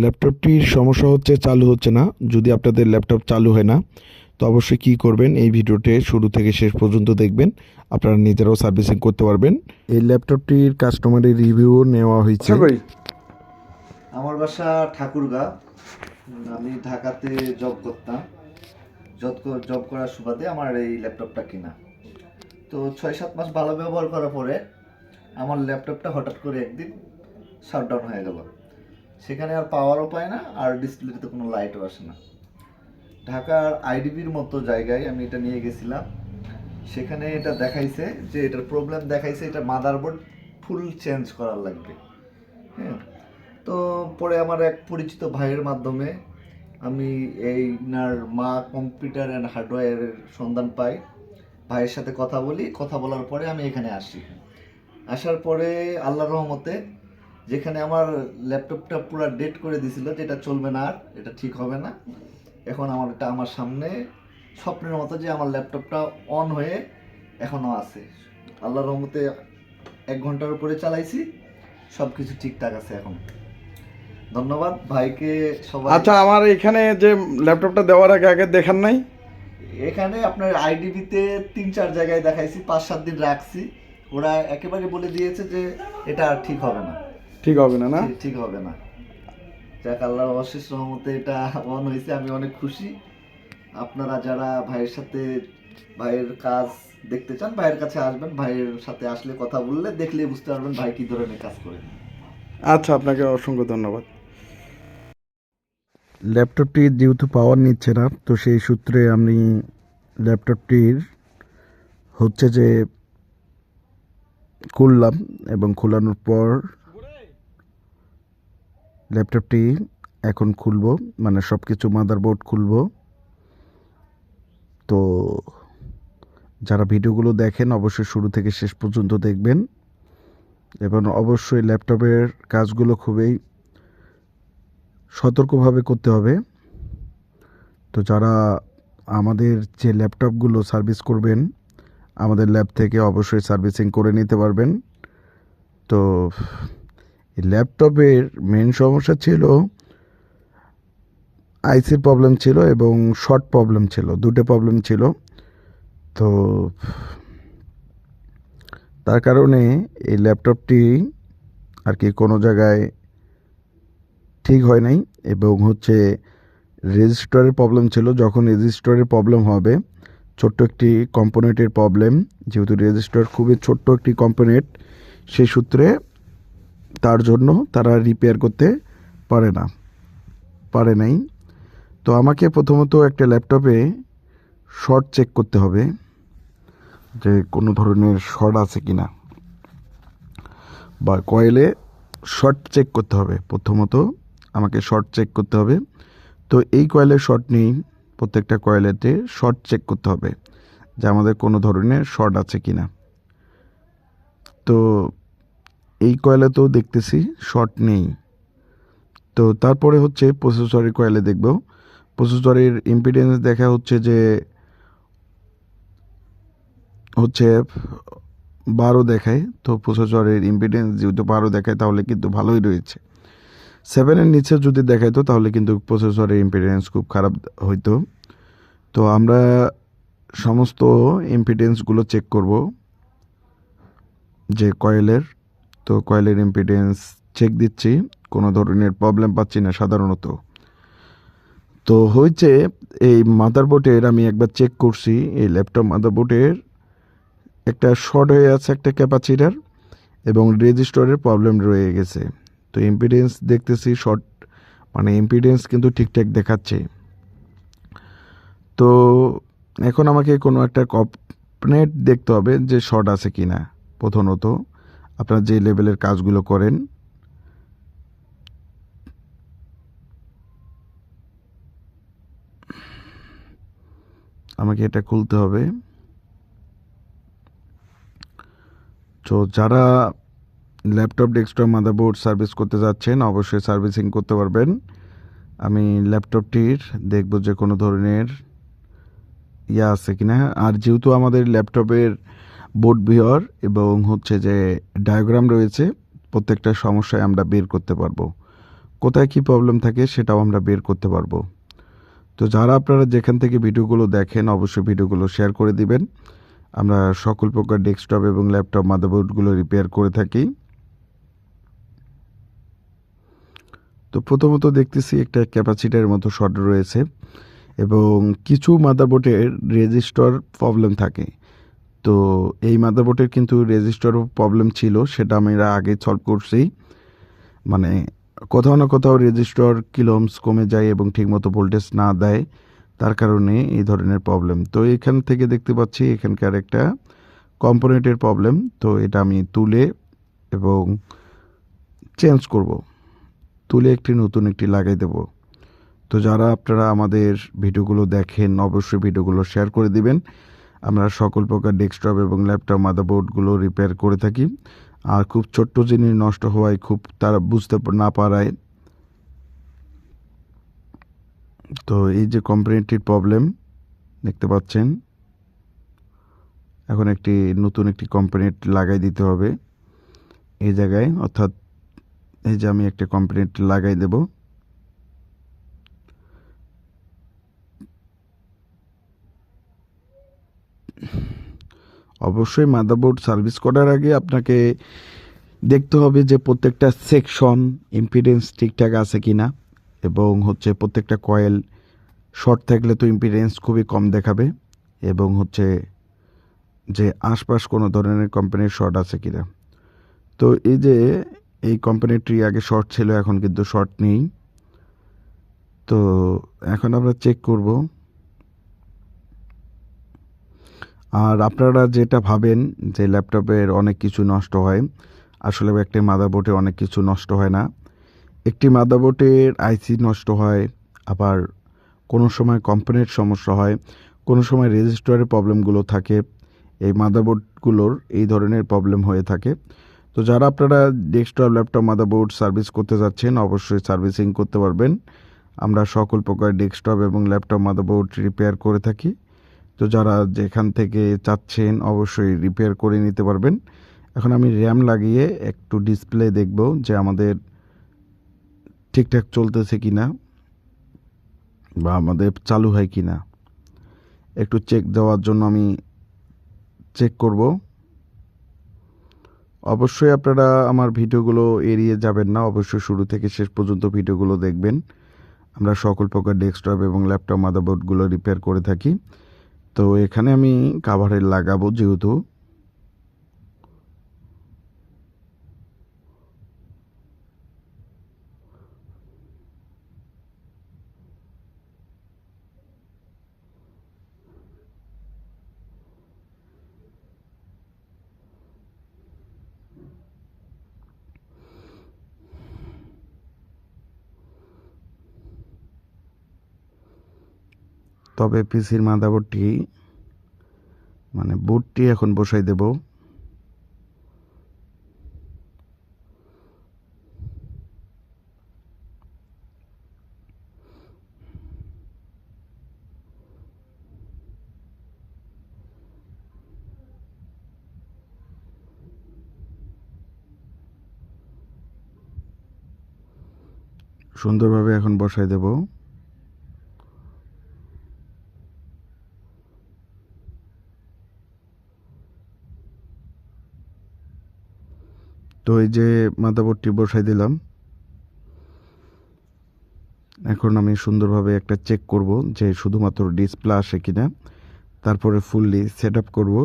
ল্যাপটপটির সমস্যা হচ্ছে চালু হচ্ছে না। যদি আপনাদের ল্যাপটপ চালু হয় না, তো অবশ্যই কী করবেন, এই ভিডিওতে শুরু থেকে শেষ পর্যন্ত দেখবেন। আপনারা নিজেরাও সার্ভিসিং করতে পারবেন। এই ল্যাপটপটির কাস্টমারের রিভিউ নেওয়া হয়েছে। আমার বাসা ঠাকুরগাঁ। আমি ঢাকাতে জব করতাম। জব করার সুবাদে আমার এই ল্যাপটপটা কিনা। তো 6-7 মাস ভালো ব্যবহার করার পরে আমার ল্যাপটপটা হঠাৎ করে একদিন শাটডাউন হয়ে গেল। সেখানে আর পাওয়ারও পায় না, আর ডিসপ্লেতে কোনো লাইটও আসে না। ঢাকার আইডিবির মতো জায়গায় আমি এটা নিয়ে গেছিলাম। সেখানে এটা দেখাইছে যে এটার প্রবলেম দেখাইছে, এটা মাদারবোর্ড ফুল চেঞ্জ করার লাগবে। হ্যাঁ, তো পরে আমার এক পরিচিত ভাইয়ের মাধ্যমে আমি এই নার মা কম্পিউটার অ্যান্ড হার্ডওয়্যারের সন্ধান পাই। ভাইয়ের সাথে কথা বলি, কথা বলার পরে আমি এখানে আসি। আসার পরে আল্লাহর রহমতে, যেখানে আমার ল্যাপটপটা পুরো ডেট করে দিছিল যে এটা চলবে না, আর এটা ঠিক হবে না, এখন এটা আমার সামনে স্বপ্নের মতো যে আমার ল্যাপটপটা অন হয়ে এখনও আছে। আল্লাহর রহমতে 1 ঘন্টার উপরে চালাইছি, সব কিছু ঠিকঠাক আছে এখন। ধন্যবাদ ভাইকে সবাই। আচ্ছা, আমার এখানে যে ল্যাপটপটা দেওয়ার আগে আগে দেখান নাই? এখানে আপনার আইডিবিতে 3-4 জায়গায় দেখাইছি, 5-7 দিন রাখছি। ওরা একেবারে বলে দিয়েছে যে এটা আর ঠিক হবে না। ঠিক হবে না, না? ঠিক হবে না। যাক, আল্লাহর অশেষ রহমতে এটা অন হয়েছে, আমি অনেক খুশি। আপনারা যারা ভাইয়ের সাথে ভাইয়ের কাজ দেখতে চান, ভাইয়ের কাছে আসবেন। ভাইয়ের সাথে আসলে কথা বললে দেখলে বুঝতে পারবেন ভাই কি ধরনের কাজ করে। আচ্ছা, আপনাকে অসংখ্য ধন্যবাদ। ল্যাপটপটি যেহেতু পাওয়ার নিচ্ছে না, তো সেই সূত্রে আমি ল্যাপটপটির হচ্ছে যে খুললাম, এবং খোলানোর পর ল্যাপটপটি এখন খুলবো, মানে সব কিছু মাদারবোর্ড খুলবো। তো যারা ভিডিওগুলো দেখেন অবশ্যই শুরু থেকে শেষ পর্যন্ত দেখবেন, এবং অবশ্যই ল্যাপটপের কাজগুলো খুবই সতর্কভাবে করতে হবে। তো যারা আমাদের যে ল্যাপটপগুলো সার্ভিস করবেন, আমাদের ল্যাব থেকে অবশ্যই সার্ভিসিং করে নিতে পারবেন। তো এই ল্যাপটপের মেন সমস্যা ছিল আইসির প্রবলেম ছিল এবং শর্ট প্রবলেম ছিল, দুটো প্রবলেম ছিল। তো তার কারণে এই ল্যাপটপটি আর কি কোনো জায়গায় ঠিক হয় নাই, এবং হচ্ছে রেজিস্টারের প্রবলেম ছিল। যখন রেজিস্টারের প্রবলেম হবে, ছোট্ট একটি কম্পোনেন্টের প্রবলেম, যেহেতু রেজিস্টার খুবই ছোট্ট একটি কম্পোনেন্ট, সেই সূত্রে তার জন্য তারা রিপেয়ার করতে পারে নাই। তো আমাকে প্রথমত একটা ল্যাপটপে শর্ট চেক করতে হবে, যে কোনো ধরনের শর্ট আছে কি না, বা কয়েলে শর্ট চেক করতে হবে। প্রথমত আমাকে শর্ট চেক করতে হবে। তো এই কয়েলের শর্ট নেই, প্রত্যেকটা কয়েলেতে শর্ট চেক করতে হবে যে আমাদের কোনো ধরনের শর্ট আছে কি না। তো এই কয়েলে তো দেখতেছি শর্ট নেই। তো তারপরে হচ্ছে প্রসেসরের কয়েলে দেখব। প্রসেসরের ইম্পিডেন্স দেখা হচ্ছে যে 12 দেখায়। তো প্রসেসরের ইম্পিডেন্স যেহেতু 12 দেখায়, তাহলে কিন্তু ভালোই রয়েছে। 7-এর নিচে যদি দেখাইতো তাহলে কিন্তু প্রসেসরের ইম্পিডেন্স খুব খারাপ হইতো। তো আমরা সমস্ত ইম্পিডেন্সগুলো চেক করব যে কয়েলের। তো কয়েলের ইম্পিডেন্স চেক দিচ্ছি, কোনো ধরনের প্রবলেম পাচ্ছি না সাধারণত। তো হয়েছে এই মাদারবোর্ডের, আমি একবার চেক করছি, এই ল্যাপটপ মাদারবোর্ডের একটা শর্ট হয়ে আছে একটা ক্যাপাসিটার, এবং রেজিস্টারের প্রবলেম রয়ে গেছে। তো ইম্পিডেন্স দেখতেছি শর্ট, মানে ইম্পিডেন্স কিন্তু ঠিকঠাক দেখাচ্ছে। তো এখন আমাকে কোনো একটা কম্পোনেন্ট দেখতে হবে যে শর্ট আছে কি না। প্রথমত আপনারা যে লেভেলের কাজগুলো করেন, আমাকে এটা খুলতে হবে। তো যারা ল্যাপটপ, ডেস্কটপ, মাদারবোর্ড সার্ভিস করতে যাচ্ছেন অবশ্যই সার্ভিসিং করতে পারবেন। আমি ল্যাপটপটির দেখব যে কোনো ধরনের আছে কিনা। আর যেহেতু আমাদের ল্যাপটপের বোর্ড ভিওর এবং হচ্ছে যে ডায়াগ্রাম রয়েছে, প্রত্যেকটা সমস্যায় আমরা বের করতে পারবো কোথায় কী প্রবলেম থাকে সেটাও আমরা বের করতে পারবো। তো যারা আপনারা যেখান থেকে ভিডিওগুলো দেখেন অবশ্যই ভিডিওগুলো শেয়ার করে দিবেন। আমরা সকল প্রকার ডেস্কটপ এবং ল্যাপটপ মাদারবোর্ডগুলো রিপেয়ার করে থাকি। তো প্রথমত দেখতেছি একটা ক্যাপাসিটারের মতো শর্ট রয়েছে এবং কিছু মাদারবোর্ডের রেজিস্টার প্রবলেম থাকে। তো এই মাদারবোর্ডের কিন্তু রেজিস্টার প্রবলেম ছিল, সেটা আমরা আগে সলভ করছি। মানে কোথাও না কোথাও রেজিস্টার কিলোমস কমে যায় এবং ঠিকমতো ভোল্টেজ না দেয়, তার কারণে এই ধরনের প্রবলেম। তো এখান থেকে দেখতে পাচ্ছি এখানকার একটা কম্পোনেন্টের প্রবলেম। তো এটা আমি তুলে এবং চেঞ্জ করব, তুলে নতুন একটি লাগাই দেব। তো যারা আপনারা আমাদের ভিডিওগুলো দেখেন অবশ্যই ভিডিওগুলো শেয়ার করে দিবেন। আমরা সকল প্রকার ডেস্কটপ এবং ল্যাপটপ মাদারবোর্ডগুলো রিপেয়ার করে থাকি। আর খুব ছোট্ট জিনিস নষ্ট হওয়ায় খুব তারা বুঝতে না পারায়, তো এই যে কম্পোনেন্টের প্রবলেম দেখতে পাচ্ছেন, এখন নতুন একটি কম্পোনেন্ট লাগাই দিতে হবে এই জায়গায়। অর্থাৎ এই যে আমি একটা কম্পোনেন্ট লাগাই দেব। অবশ্যই মাদারবোর্ড সার্ভিস করার আগে আপনাকে দেখতে হবে যে প্রত্যেকটা সেকশন ইম্পিডেন্স ঠিকঠাক আছে কিনা, এবং প্রত্যেকটা কয়েল শর্ট থাকলে তো ইম্পিডেন্স খুবই কম দেখাবে, এবং যে আশপাশ কোনো ধরনের কোম্পানির শর্ট আছে কিনা। তো এই যে এই কোম্পানিটি আগে শর্ট ছিল, এখন কিন্তু শর্ট নেই। তো এখন আমরা চেক করব। আর আপনারা যেটা ভাবেন যে ল্যাপটপের অনেক কিছু নষ্ট হয়, আসলে একটি মাদারবোর্ডে অনেক কিছু নষ্ট হয় না। একটি মাদারবোর্ডের আইসি নষ্ট হয়, আবার কোনো সময় কম্পোনেন্ট সমস্যা হয়, কোনো সময় রেজিস্টারের প্রবলেমগুলো থাকে। এই মাদারবোর্ডগুলোর এই ধরনের প্রবলেম হয়ে থাকে। তো যারা আপনারা ডেস্কটপ ল্যাপটপ মাদারবোর্ড সার্ভিস করতে যাচ্ছেন অবশ্যই সার্ভিসিং করতে পারবেন। আমরা সকল প্রকার ডেস্কটপ এবং ল্যাপটপ মাদারবোর্ড রিপেয়ার করে থাকি। তো যারা যেখান থেকে চাচ্ছেন অবশ্যই রিপেয়ার করে নিতে পারবেন। এখন আমি র্যাম লাগিয়ে একটু ডিসপ্লে দেখব যে আমাদের ঠিকঠাক চলতেছে কিনা বা আমাদের চালু হয় কিনা, একটু চেক দেওয়ার জন্য আমি চেক করব। অবশ্যই আপনারা আমার ভিডিওগুলো এড়িয়ে যাবেন না, অবশ্যই শুরু থেকে শেষ পর্যন্ত ভিডিওগুলো দেখবেন। আমরা সকল প্রকার ডেস্কটপ এবং ল্যাপটপ মাদারবোর্ডগুলো রিপেয়ার করে থাকি। তো এখানে আমি কাভারের লাগাবো যেহেতু। তবে পিসির মাদারবোর্ডটি বোর্ডটি এখন বসাই দেব। সুন্দরভাবে এখন বসাই দেব। তো এই যে মাদারবোর্ডটি বসাই দিলাম। এখন আমি সুন্দরভাবে একটা চেক করব যে শুধুমাত্র ডিসপ্লে আসে কিনা, তারপরে ফুললি সেট আপ করবো।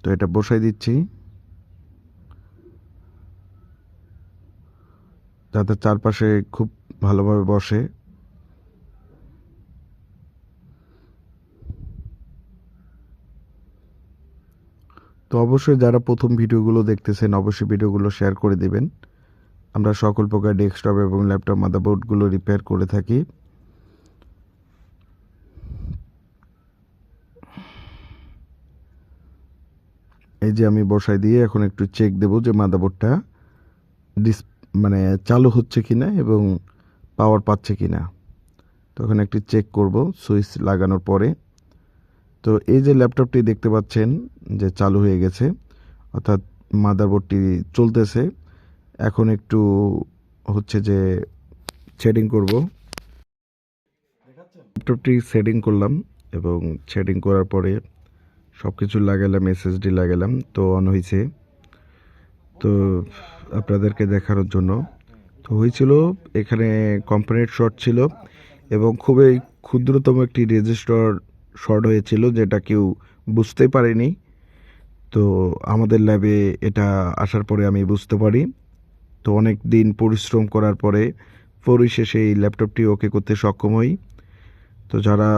তো এটা বসাই দিচ্ছি যাতে চারপাশে খুব ভালোভাবে বসে। তো অবশ্যই যারা প্রথম ভিডিওগুলো দেখতেছেন অবশ্যই ভিডিওগুলো শেয়ার করে দিবেন। আমরা সকল প্রকার ডেস্কটপ এবং ল্যাপটপ মাদারবোর্ডগুলো রিপেয়ার করে থাকি। এই যে আমি বসাই দিয়ে এখন একটু চেক দেব যে মাদারবোর্ডটা চালু হচ্ছে কিনা এবং পাওয়ার পাচ্ছে কিনা। তখন একটু চেক করব সুইচ লাগানোর পরে। তো এই যে ল্যাপটপটি দেখতে পাচ্ছেন যে চালু হয়ে গেছে, অর্থাৎ মাদারবোর্ডটি চলতেছে। এখন একটু হচ্ছে যে সেটিং করব। ল্যাপটপটি সেটিং করলাম এবং সেটিং করার পরে সব কিছু লাগালাম, এসএসডি লাগালাম, তো অন হয়েছে। তো আপনাদেরকে দেখানোর জন্য তো হয়েছিল, এখানে কম্পোনেন্ট শর্ট ছিল এবং খুবই ক্ষুদ্রতম একটি রেজিস্টার শর্ট হয়েছিল, যেটা কেউ বুঝতেই পারেনি। তো আমাদের ল্যাবে এটা আসার পরে আমি বুঝতে পারি। তো অনেক দিন পরিশ্রম করার পরে পরিশেষে এই ল্যাপটপটি ওকে করতে সক্ষম হই। তো যারা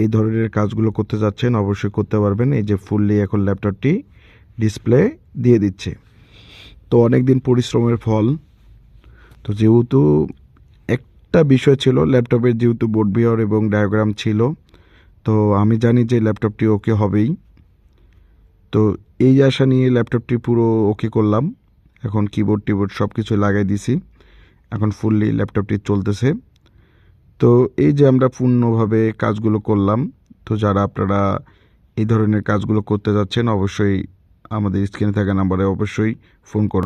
এই ধরনের কাজগুলো করতে যাচ্ছেন অবশ্যই করতে পারবেন। এই যে ফুললি এখন ল্যাপটপটি ডিসপ্লে দিয়ে দিচ্ছে। তো অনেক দিন পরিশ্রমের ফল। তো যেহেতু একটা বিষয় ছিল ল্যাপটপের, যেহেতু বোর্ড বিয়ার এবং ডায়াগ্রাম ছিল, তো আমি জানি যে ল্যাপটপটি ওকে হবেই। তো এই আশা নিয়ে ল্যাপটপটি পুরো ওকে করলাম। এখন কিবোর্ড টিবোর্ড সব কিছু লাগাই দিছি। এখন ফুললি ল্যাপটপটি চলতেছে। তো এই যে আমরা পূর্ণভাবে কাজগুলো করলাম। তো যারা আপনারা এই ধরনের কাজগুলো করতে যাচ্ছেন অবশ্যই আমাদের স্ক্রিনে থাকা নাম্বারে অবশ্যই ফোন করুন।